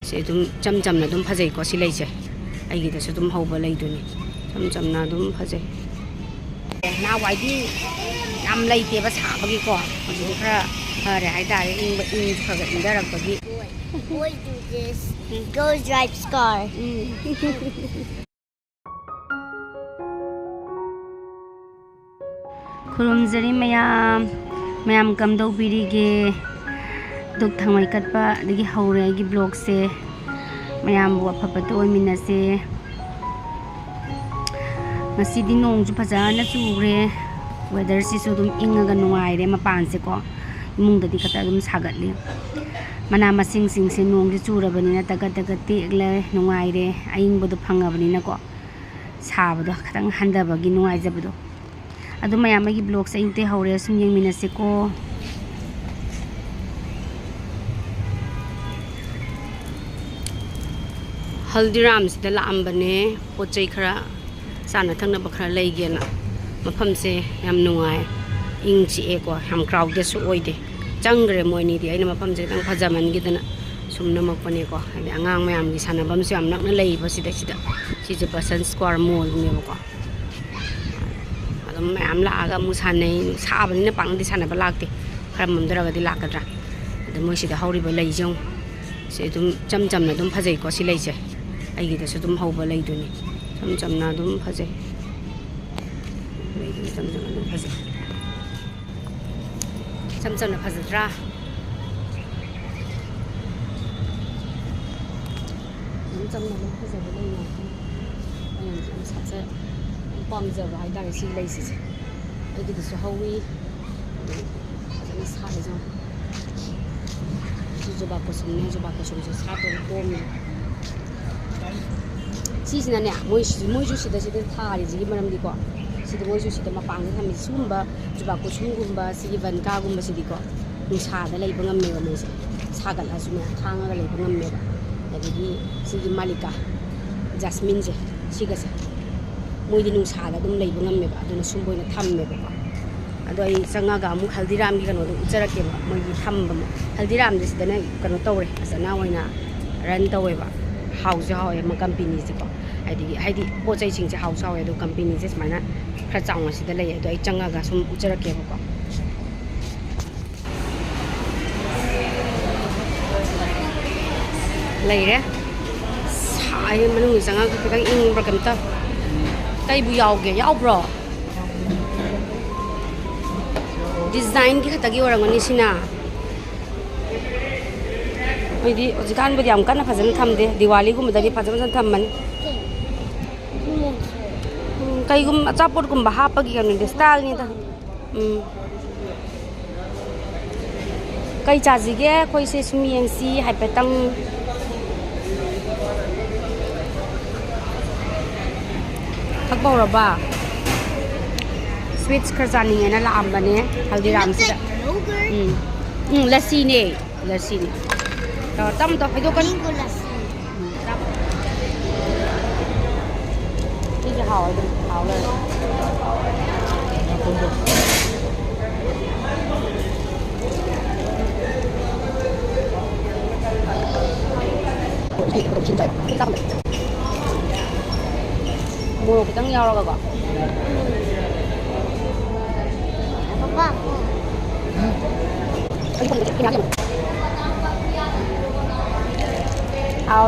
से चम चमना फजे को सी लेसे अगीदसु हौबा लेदुनी चम चमना फजे ना वाइदी याम लेतेबा साबगी को हजि खरा फरे हाइतारे इंग खगा इंदरकबगी boy do this girls drive car खुरुमजरी मैम कमदौ बिरिगे दुख थंगै कटपा दगी हौरे गी ब्लॉग से मैम बु अफबत ओइमिनसे ngasi di nong ju phajana chure weather si su dum inga nuai re mapan se ko imung da di khata dum sagat le mana masing sing se nong ji chura bani na taga taga tek le nuai re aing bodu phanga bani na ko sa bodu khatang handa bagi nuai ja bodu adu mayam gi blog sa inte haure sum yeng mina se ko Haldiram se da lam bane pochai khara sana thangna bakra leigena mafam se yam nuai ing chi e ko ham crowd de su oide changre moini di aina mafam se tang phajaman gi dana sumna makpane ko abi angang mayam gi sana bam se am nakna lei ba sida si je person square mall ne ko adum mayam la aga mu sanai sabani na pang di sana ba lakte khara mam dara ga di lakadra adu moi sida hauri ba lei jong se cham cham na phajai ko si leise aigi da su hauba leiduni cham cham na phajai cham cham na phajai cham cham na phajadra cham na phajai ba lei na ayam cham satsa pam ja ba da si leise aigi da su hawi cham sa le jong ju ba ko sum se sa to bom sisina ne moi ju sida thari ji maram di ko sida moi ju sida mapang da thami sumba juba ko sumgumba sigi van ka gumba sidi ko nusa da lei bangam me mo se sagal asuna khanga ga lei bangam me ba adigi sigi malika jasmine je siga se moi di nusa da lei bangam me ba aduna sumboi na tham me ba ado ai sanga ga mu haldiram gi kano uchara ke ba moi gi tham ba haldiram de sida na kano tawre asana oina ran tawe ba house house ma company ji ko haidi pochai sing je house house do company je smaina khra chawng si da lei do ai changa ga sum uchara ke ko lei re sai manu changa ka kitang ing bra kam ta kai bu yaw ge yaw bro design ki khata gi orangani sina Di ojikan budi am kana phajana thamde Diwali gum da gi phajana thamman kai gum achapot gum ba ha pagi kan de style ni da kai chaji ge khoi se sumiyeng si haipetang thakbaw ra ba sweets khajani na la am bane haldiram si da lassi ne Tam to itu kan ini hao le mua cái trắng nhau rồi bà Papa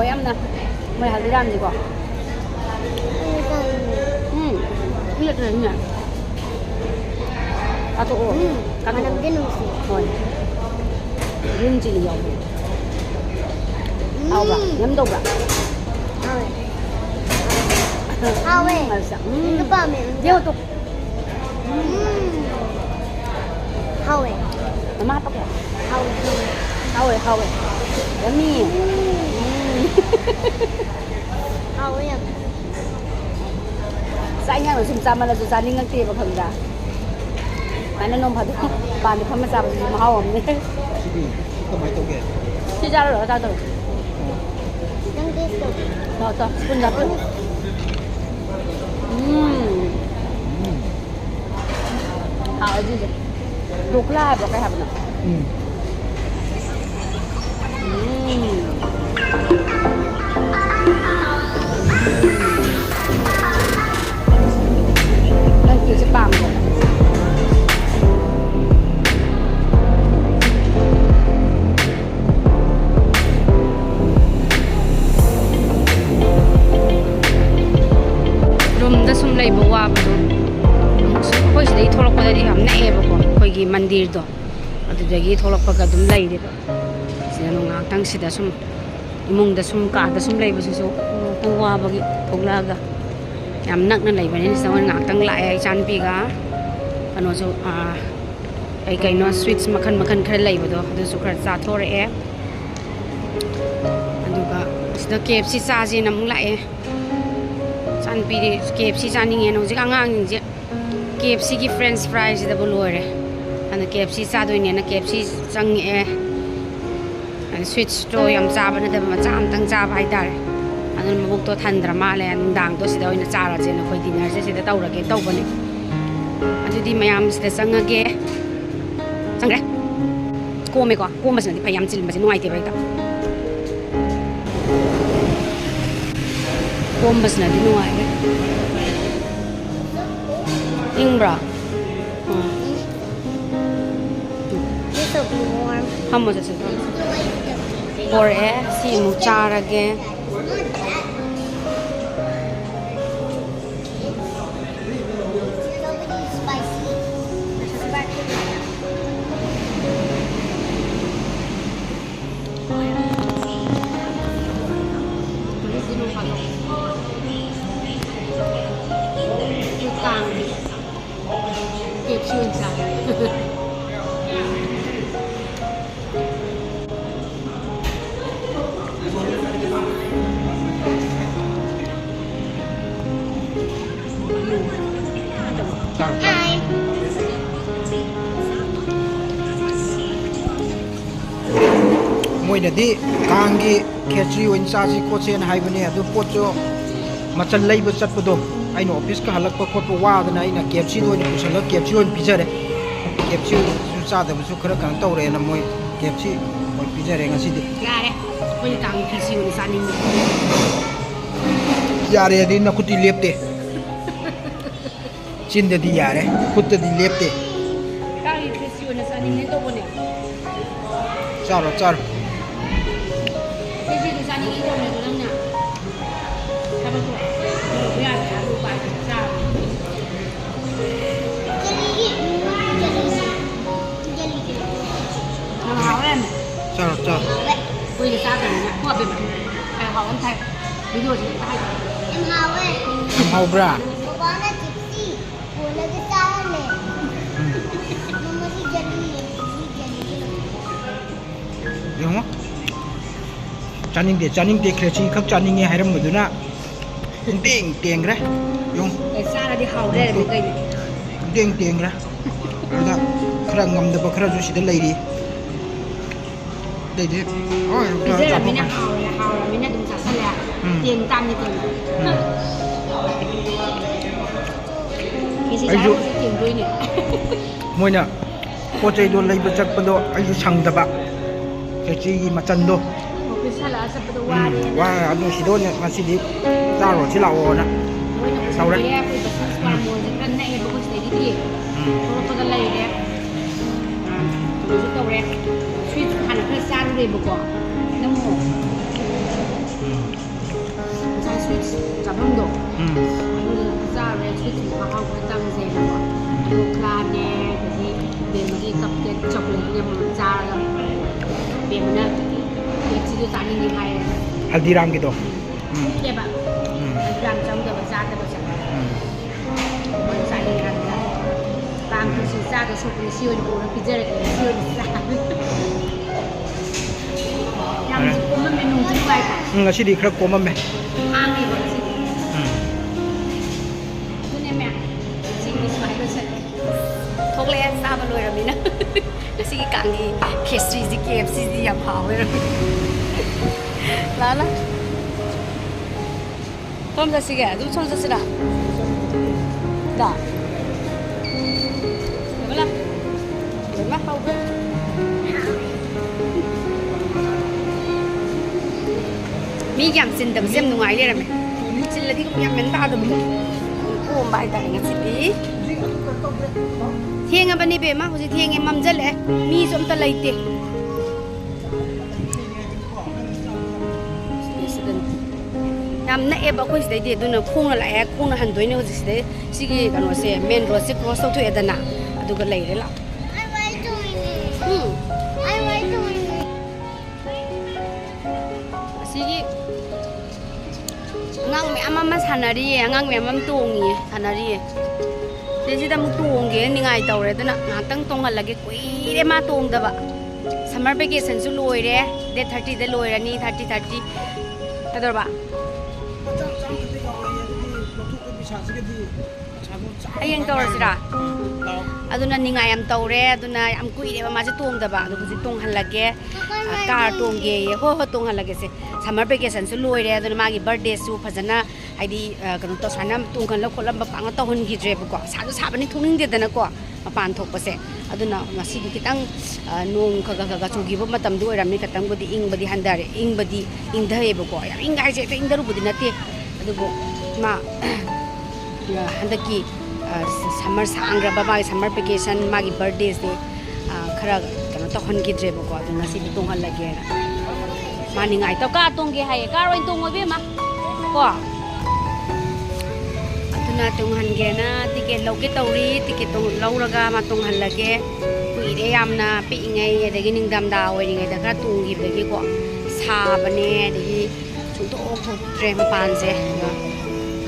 em nè mày hạt làm gì quả biết rồi nhỉ à tụ cái này cái nụ rồi riêng chỉ nhiều ao bà nhắm đâu bà ao ấy cái bà mẹ nhiều tụ ao ấy mát tóc ao ấy yummy sa anh em sum sama là sa ning ngang ti ba khang da mana nom phadu ban pham sa ba ma haw am ne mai to ge chi ja ro ta to đang đi to pun da pun hao ji Thokle ba kai hab na ꯂꯩꯕ ꯋꯥꯕꯗꯣ ꯑꯩꯈꯣꯏ ꯁꯤꯗꯒꯤ ꯊꯣꯛꯂꯛꯄꯗꯗꯤ ꯌꯥꯝ ꯅꯛꯑꯦꯕꯀꯣ ꯑꯩꯈꯣꯏꯒꯤ ꯃꯟꯗꯤꯔꯗꯣ ꯑꯗꯨꯗꯒꯤ ꯊꯣꯛꯂꯛꯄꯒ ꯑꯗꯨꯝ ꯂꯩꯔꯦꯕ ꯁꯤꯗ ꯉꯥꯏꯍꯥꯛꯇꯪ ꯁꯤꯗ ꯁꯨꯝ 이몽다 숨 가다 숨 레이버스서 또 와버기 독라가 ям 낙나 레이버니 서원 ngaktang lae chanpiga anoso ai kaino sweets makhan makhan khara leibado adusu khara cha thore e aduga sida KFC chaji nam lae chanpi KFC chaninge no jik angang je KFC ki french fries da bolore and KFC cha doine na KFC chang e sweet store yam chaba na da ma cham tang chaba hai dar adun mabuk to thandra ma le dang to sida oina chara je na khoi dinner se sida tawrage tawbani adudi mayam sida changage changre kome ko koma sandi phayam chil ma se nuai te bai ta koma sna di nuai ingbra This will be warm. how much is it or si mu charage Hi. Moi nadi kanggi khechrisu in chaji ko chen haibani adu pocho machal leiba chatpado aino office ka halakpa khotpa wadana aina KFC do ni kusala KFC on pizare KFC su cha da su khara kan tawre na moi KFC on pizare ngasi di yare koi kang KFC ni saning yare di na kuti lepte chin di yare kut di lepte kang KFC ni saning ne to bone charo charo KFC ni saning ni to ne to na sabar ko ya ya lu ba cha charo charo koi cái cha da na ko be ma ai ho an thai ví dụ gì ta Em hào ấy. am hau bra Bố nó gypsy. Bố nó cái sao này. Mama si jelly. yong chaning de khechri khak chaning nge hairam maduna teng teng ra yong cái cha là đi hầu đây là bị cây teng teng ra ada khara ngam da ba khara ju sida leiri dei de oi bây giờ là mình đang hầu là mình đang đúng sát sân là tiền tam như tiền cái gì Ai dụ. sẽ tiền đuôi nè moina pochai do leiba chakpado ayu sangdaba khechri gi machan do một cái salad là sắp bắt đầu đi wa adu sido ne masidi taro chilao na mỗi nó Sau cũng đấy. sẽ đẹp thì bớt qua mùa thì cân này nó cũng sẽ đi đi nó có cái này đẹp rồi sẽ cầu đẹp suy hẳn cái san đi một quả nó mổ sai suy chấm không độ ra rồi suy thì vào không có tăng gì mà đồ cla nè thì để mà đi tập cái chọc lên nhưng mà ra rồi để mà nó để chỉ được ăn như này haldiram gi do đẹp ạ làm trong cái bát ra mình xài đi ăn ra làm cái sự ra cái số cái siêu thì nó pizza cái siêu thì ra làm gì cũng mình nung chín vậy ngasidi khara koma me ăn đi vậy chứ cái này mẹ xin đi xoay cái sợi Thokle sao mà lười rồi mình á cái gì càng đi khechrisu KFC gì làm hảo vậy rồi lá lá 처음 자식이야. 누구 처음 자식이라? 나. 몰라. 몰라 하고. 미 giảm xin đầm xem ngoài đây là mày. Xin là đi cũng giảm mình ta đầm. Cô bài ta ngay xin đi. Thiên anh bên đi về mà, hồi thiên em mắm rất lẹ. Mi giống ta lấy tiền. ꯌꯥꯝ ꯅꯛꯑꯦꯕ ꯑꯩꯈꯣꯏ ꯁꯤꯗꯩꯗꯤ ꯑꯗꯨꯅ ꯈꯣꯡꯅ ꯂꯥꯛꯑꯦ ꯈꯣꯡꯅ ꯍꯟꯗꯣꯏꯅꯦ ꯍꯧꯖꯤꯛ ꯁꯤꯗꯩ ꯁꯤꯒꯤ ꯀꯩꯅꯣꯁꯦ ꯃꯦꯟ ꯔꯣꯗꯁꯦ ꯀ꯭ꯔꯣꯁ ꯇꯧꯊꯣꯛꯑꯦꯗꯅ ꯑꯗꯨꯒ ꯂꯩꯔꯦ ꯂꯥꯛꯑꯣ ꯑꯁꯤꯒꯤ ꯑꯉꯥꯡ ꯃꯌꯥꯝ ꯑꯃ ꯁꯥꯟꯅꯔꯤꯌꯦ ꯑꯉꯥꯡ ꯃꯌꯥꯝ ꯑꯃ ꯇꯣꯡꯉꯤꯌꯦ ꯁꯥꯟꯅꯔꯤꯌꯦ ꯁꯤꯗꯩꯁꯤꯗ ꯑꯃꯨꯛ ꯇꯣꯡꯒꯦ ꯅꯤꯡꯉꯥꯏ ꯇꯧꯔꯦ ꯑꯗꯨꯅ ꯉꯥꯏꯍꯥꯛꯇꯪ ꯇꯣꯡꯍꯜꯂꯒꯦ ꯀꯨꯏꯔꯦ ꯃꯥ ꯇꯣꯡꯗꯕ ꯁꯝꯃꯔ ꯚꯦꯀꯦꯁꯟꯁꯨ ꯂꯣꯏꯔꯦ ꯗꯦꯠ 30ꯗ ꯂꯣꯏꯔꯅꯤ 30 ꯀꯩꯗꯧꯔꯕ ꯍꯌꯦꯡ ꯇꯧꯔꯁꯤꯔꯥ ꯑꯗꯨꯅ ꯅꯤꯡꯉꯥꯏ ꯌꯥꯝ ꯇꯧꯔꯦ ꯑꯗꯨꯅ ꯌꯥꯝ ꯀꯨꯏꯔꯦꯕ ꯃꯥꯁꯦ ꯇꯣꯡꯗꯕ ꯑꯗꯣ ꯍꯧꯖꯤꯛ ꯇꯣꯡꯍꯜꯂꯒꯦ ꯀꯥꯔ ꯇꯣꯡꯒꯦꯌꯦ ꯍꯣꯏ ꯇꯣꯡꯍꯜꯂꯒꯦꯁꯦ ꯁꯝꯃꯔ ꯚꯦꯀꯦꯁꯟꯁꯨ ꯂꯣꯏꯔꯦ ꯑꯗꯨꯅ ꯃꯥꯒꯤ ꯕꯔꯊꯗꯦꯁꯨ ꯐꯖꯅ ꯍꯥꯏꯗꯤ ꯀꯩꯅꯣ ꯇꯧ ꯁꯨꯃꯥꯏꯅ ꯇꯣꯡꯍꯜꯂ ꯈꯣꯠꯂꯝꯕ ꯄꯥꯛꯅ ꯇꯧꯍꯟꯈꯤꯗ꯭ꯔꯦꯕꯀꯣ ꯁꯥꯁꯨ ꯁꯥꯕꯅꯤ ꯊꯣꯛꯅꯤꯡꯗꯦꯗꯅꯀꯣ ꯃꯄꯥꯟ ꯊꯣꯛꯄꯁꯦ ꯑꯗꯨꯅ ꯉꯁꯤꯗꯤ ꯈꯤꯇꯪ ꯅꯣꯡ ꯈꯒ ꯆꯨꯈꯤꯕ ꯃꯇꯝꯗꯨ ꯑꯣꯏꯔꯝꯅꯤ ꯈꯤꯇꯪꯕꯨꯗꯤ ꯏꯪꯕꯗꯤ ꯍꯟꯊꯔꯦ ꯏꯪꯕꯗꯤ ꯏꯪꯊꯩꯌꯦꯕꯀꯣ ꯌꯥꯝ ꯏꯪꯒ ꯍꯥꯏꯁꯦ ꯍꯦꯛꯇ ꯏꯪꯊꯔꯨꯕꯗꯤ ꯅꯠꯇꯦ ꯑꯗꯨꯕꯨ ꯃꯥ ꯍꯟꯗꯛꯀꯤ ꯁꯝꯃꯔ ꯁꯥꯡꯈ꯭ꯔꯕ ꯃꯥꯒꯤ ꯁꯝꯃꯔ ꯚꯦꯀꯦꯁꯟ ꯃꯥꯒꯤ ꯕꯔꯊꯗꯦꯁꯦ ꯈꯔ ꯀꯩꯅꯣ ꯇꯧꯍꯟꯈꯤꯗ꯭ꯔꯦꯕꯀꯣ ꯑꯗꯨ ꯉꯁꯤꯗꯤ ꯇꯣꯡꯍꯜꯂꯒꯦꯅ ꯃꯥ ꯅꯤꯡꯉꯥꯏ ꯇꯧ ꯀꯥꯔ ꯇꯣꯡꯒꯦ ꯍꯥꯏꯌꯦ ꯀꯥꯔ ꯑꯣꯏꯅ ꯇꯣꯡꯉꯣꯏꯕꯦꯝꯃ ꯀꯣ ꯑꯗꯨꯅ ꯇꯣꯡꯍꯟꯒꯦꯅ ꯇꯤꯀꯦꯠ ꯂꯧꯒꯦ ꯇꯧꯔꯤ ꯇꯤꯀꯦꯠ ꯂꯧꯔꯒ ꯃꯥ ꯇꯣꯡꯍꯜꯂꯒꯦ ꯀꯨꯏꯔꯦ ꯌꯥꯝꯅ ꯄꯤꯛꯏꯉꯩ ꯑꯗꯒꯤ ꯅꯤꯡꯊꯝꯊꯥ ꯑꯣꯏꯔꯤꯉꯩꯗ ꯈꯔ ꯇꯣꯡꯈꯤꯕꯗꯒꯤꯀꯣ ꯁꯥꯕꯅꯦ ꯑꯗꯒꯤ ꯁꯨꯡꯊꯣꯛ ꯊꯣꯛꯇ꯭ꯔꯦ ꯃꯄꯥꯟꯁꯦ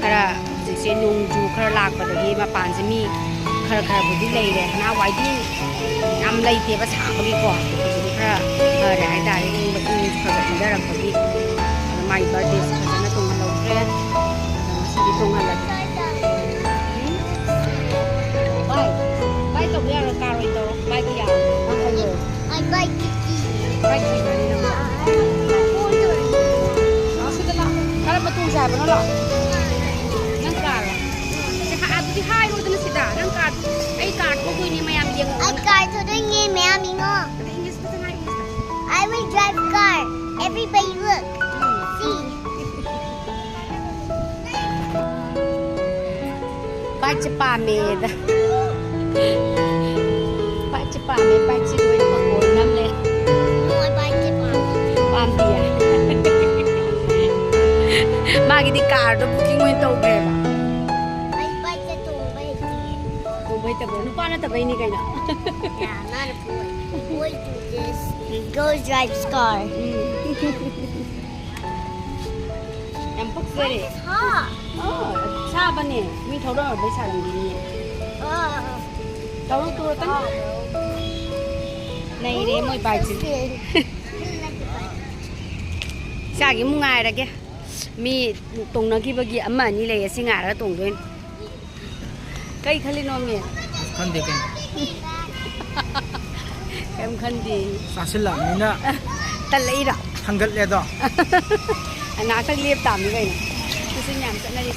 ꯈꯔ ꯍꯧꯖꯤꯛꯁꯦ ꯅꯣꯡꯖꯨ ꯈꯔ ꯂꯥꯛꯄꯗꯒꯤ ꯃꯄꯥꯟꯁꯦ ꯃꯤ ꯈꯔꯕꯨꯗꯤ ꯂꯩꯔꯦ ꯅꯍꯥꯟꯋꯥꯏꯗꯤ ꯌꯥꯝ ꯂꯩꯇꯦꯕ ꯁꯥꯕꯒꯤꯀꯣ ꯍꯧꯖꯤꯛꯇꯤ ꯈꯔ ꯐꯔꯦ ꯍꯥꯏꯇꯥꯔꯦ ꯏꯪꯁꯨ ꯈꯔ ꯏꯪꯊꯔꯛꯄꯒꯤ ꯃꯥꯒꯤ ꯕꯔꯊꯗꯦꯁꯦ ꯐꯖꯅ ꯇꯣꯡꯍꯜꯍꯧꯗ꯭ꯔꯦ ꯑꯗꯣ ꯉꯁꯤꯗꯤ ꯇꯣꯡꯍꯜꯂꯒꯦ ꯕꯥꯏ ꯇꯧꯕ ꯌꯥꯔꯣꯏ ꯀꯥꯔ ꯑꯣꯏꯅ ꯇꯧꯔꯣ ꯕꯥꯏꯛꯇꯤ ꯌꯥꯔꯣꯏ ꯕꯥꯏꯛ ꯊꯤꯕꯅꯤ ꯅꯪ ꯁꯤꯗ ꯂꯥꯛꯑꯣ ꯀꯔꯝꯕ ꯇꯣꯡꯁꯦ ꯍꯥꯏꯕꯅꯣ ꯂꯥꯛꯑꯣ ꯅꯪ ꯀꯥꯔꯣ ꯑꯗꯨꯗꯤ ꯍꯥꯏꯔꯣꯗꯅ ꯁꯤꯗ ꯅꯪ ꯀꯥꯔ ꯑꯩ ꯀꯥꯔ ꯊꯣꯛꯇꯣꯏꯅꯦ ꯃꯌꯥꯝ ꯌꯦꯡꯉꯣ I car today ma'am ingo. English ꯐꯖꯅ ꯍꯥꯏ ꯏꯪꯂꯤꯁꯇ I will drive car. Everybody look. See. ꯕꯥꯏꯛꯁꯦ ꯄꯥꯝꯃꯦꯗ ꯕꯥꯏꯛꯁꯦ ꯄꯥꯝꯃꯦ ꯕꯥꯏꯛꯁꯦ ꯂꯣꯏꯅ ꯐꯣꯇꯣ ꯅꯝꯂꯦ No, I bike it mom. ꯄꯥꯝꯗꯤꯌꯦ ꯃꯥꯒꯤꯗꯤ ꯀꯥꯔꯗꯣ ꯕꯨꯀꯤꯡ ꯑꯣꯏꯅ ꯇꯧꯈ꯭ꯔꯦꯕ I bike it to bike. ꯇꯧꯕ ꯍꯩꯇꯕ꯭ꯔꯣ ꯅꯨꯄꯥ ꯅꯠꯇꯕꯩꯅꯤ kayna. Yeah, not a boy. Boy do this. Girls drives car. Yam pakzare. It's hot. Oh, sabane. Mi thora bai sarangini. Tawang turo tan. Nei re moi bai chi. Sagi mu ngai ra ge. Mi tongnagibagi ama ani lei asi ngara tongdoin. Kai khalino mi. Khande ken. Em khandi. Sasila mina. Talai ra. Thangal le do. Ana tak lep tam ni kai. Tusin nyam chanari.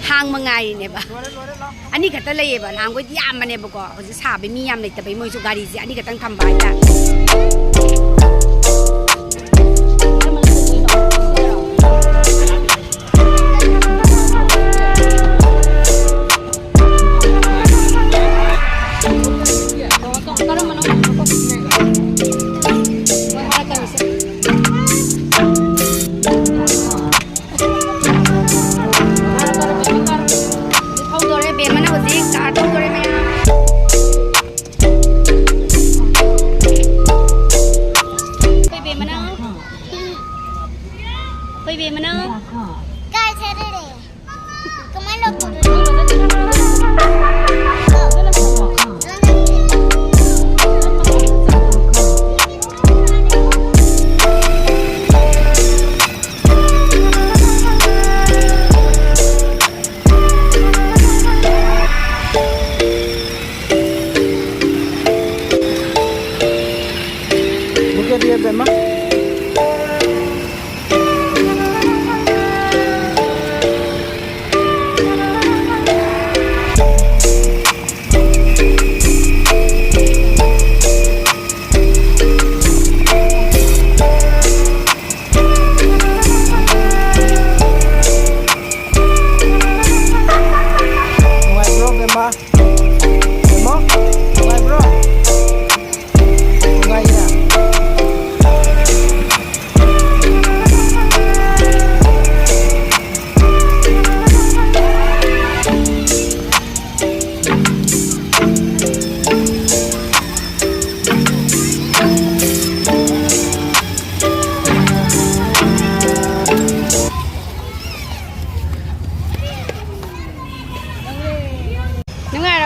Hang mangai ne ba. Ani khata lei ba hang ko yam mane ba ko. Hoji sa be mi yam lei ta bai moi su gari ji ani khatang tham bai ta.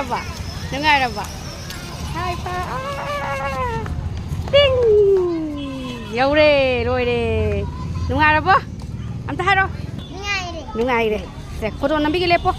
nungaraba nungaraba hai pa ting yaure loire nungaraba amta haro Nungaire. nungaire se photo nambi ke lepo